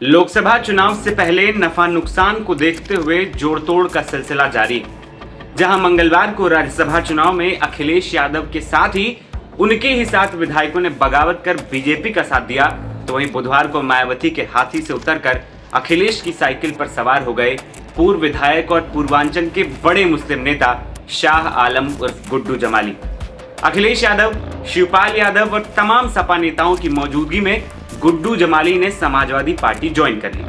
लोकसभा चुनाव से पहले नफा नुकसान को देखते हुए जोड़तोड़ का सिलसिला जारी। जहां मंगलवार को राज्यसभा चुनाव में अखिलेश यादव के साथ ही उनके ही 7 विधायकों ने बगावत कर बीजेपी का साथ दिया, तो वहीं बुधवार को मायावती के हाथी से उतरकर अखिलेश की साइकिल पर सवार हो गए पूर्व विधायक और पूर्वांचल के बड़े मुस्लिम नेता शाह आलम उर्फ गुड्डू जमाली। अखिलेश यादव, शिवपाल यादव और तमाम सपा नेताओं की मौजूदगी में गुड्डू जमाली ने समाजवादी पार्टी ज्वाइन कर ली।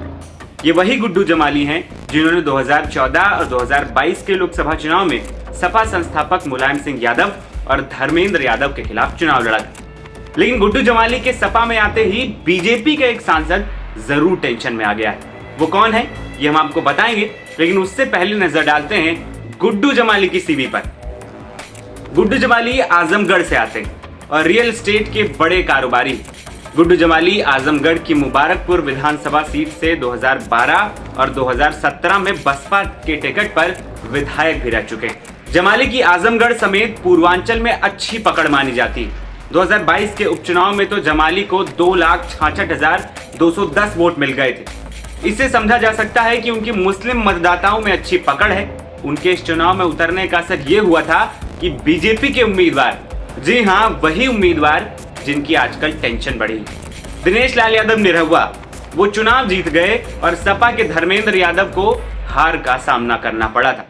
ये वही गुड्डू जमाली हैं जिन्होंने 2014 और 2022 के लोकसभा चुनाव में सपा संस्थापक मुलायम सिंह यादव और धर्मेंद्र यादव के खिलाफ चुनाव लड़ा था। लेकिन गुड्डू जमाली के सपा में आते ही बीजेपी का एक सांसद जरूर टेंशन में आ गया है। वो कौन है ये हम आपको बताएंगे, लेकिन उससे पहले नजर डालते हैं गुड्डू जमाली की सीवी पर। गुड्डू जमाली आजमगढ़ से आते हैं और रियल एस्टेट के बड़े कारोबारी। गुड्डू जमाली आजमगढ़ की मुबारकपुर विधानसभा सीट से 2012 और 2017 में बसपा के टिकट पर विधायक भी रह चुके हैं। जमाली की आजमगढ़ समेत पूर्वांचल में अच्छी पकड़ मानी जाती है। 2022 के उपचुनाव में तो जमाली को 2,66,210 वोट मिल गए थे। इससे समझा जा सकता है कि उनकी मुस्लिम मतदाताओं में अच्छी पकड़ है। उनके इस चुनाव में उतरने का असर ये हुआ था कि बीजेपी के उम्मीदवार, जी हाँ वही उम्मीदवार जिनकी आजकल टेंशन बढ़ी, दिनेश लाल यादव निरहुआ, वो चुनाव जीत गए और सपा के धर्मेंद्र यादव को हार का सामना करना पड़ा था।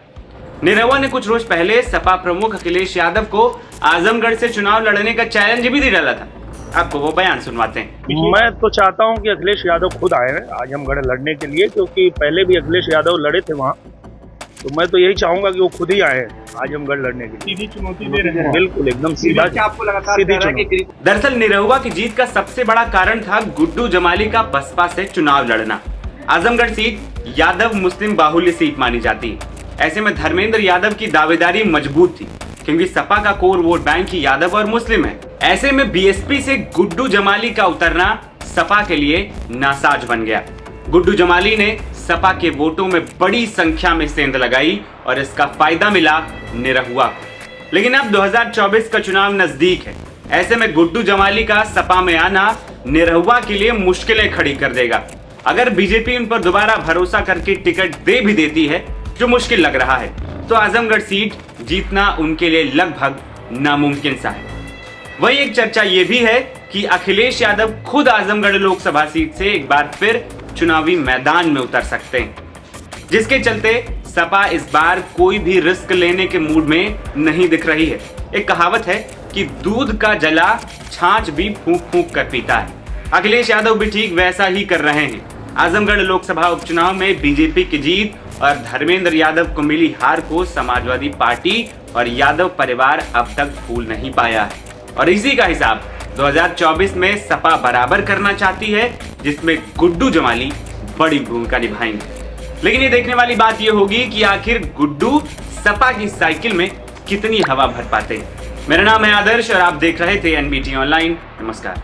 निरहुआ ने कुछ रोज पहले सपा प्रमुख अखिलेश यादव को आजमगढ़ से चुनाव लड़ने का चैलेंज भी दे डाला था। आपको वो बयान सुनवाते हैं। मैं तो चाहता हूं कि अखिलेश यादव खुद आए आजमगढ़ लड़ने के लिए, क्योंकि पहले भी अखिलेश यादव लड़े थे वहां, तो मैं तो यही चाहूंगा कि वो खुद ही आए आजमगढ़ लड़ने के लिए। सीधी चुनौती दे रहे हैं। बिल्कुल एकदम सीधा। आपको लगातार सीधी चुनौती। दरअसल निरहुआ की जीत का सबसे बड़ा कारण था गुड्डू जमाली का बसपा से चुनाव लड़ना। आजमगढ़ सीट यादव मुस्लिम बाहुल्य सीट मानी जाती है। ऐसे में धर्मेंद्र यादव की दावेदारी मजबूत थी, क्योंकि सपा का कोर वोट बैंक ही यादव और मुस्लिम है। ऐसे में बीएसपी से गुड्डू जमाली का उतरना सपा के लिए नासाज बन गया। गुड्डू जमाली ने सपा के वोटों में बड़ी संख्या में सेंध लगाई और इसका फायदा मिला निरहुआ को। लेकिन अब 2024 का चुनाव नजदीक है। ऐसे में गुड्डू जमाली का सपा में आना निरहुआ के लिए मुश्किलें खड़ी कर देगा। अगर बीजेपी उन पर दोबारा भरोसा करके टिकट दे भी देती है, जो मुश्किल लग रहा है, तो आजमगढ़ सीट जीतना उनके लिए लगभग नामुमकिन सा है। वही एक चर्चा ये भी है कि अखिलेश यादव खुद आजमगढ़ लोकसभा सीट से एक बार फिर चुनावी मैदान में उतर सकते हैं, जिसके चलते सपा इस बार कोई भी रिस्क लेने के मूड में नहीं दिख रही है। एक कहावत है कि दूध का जला छाछ भी फूंक फूंक कर पीता है। अखिलेश यादव भी ठीक वैसा ही कर रहे हैं। आजमगढ़ लोकसभा उपचुनाव में बीजेपी की जीत और धर्मेंद्र यादव को मिली हार को समाजवादी पार्टी और यादव परिवार अब तक भूल नहीं पाया है, और इसी का हिसाब 2024 में सपा बराबर करना चाहती है, जिसमें गुड्डू जमाली बड़ी भूमिका निभाएंगे। लेकिन ये देखने वाली बात ये होगी कि आखिर गुड्डू सपा की साइकिल में कितनी हवा भर पाते हैं। मेरा नाम है आदर्श और आप देख रहे थे एनबीटी ऑनलाइन। नमस्कार।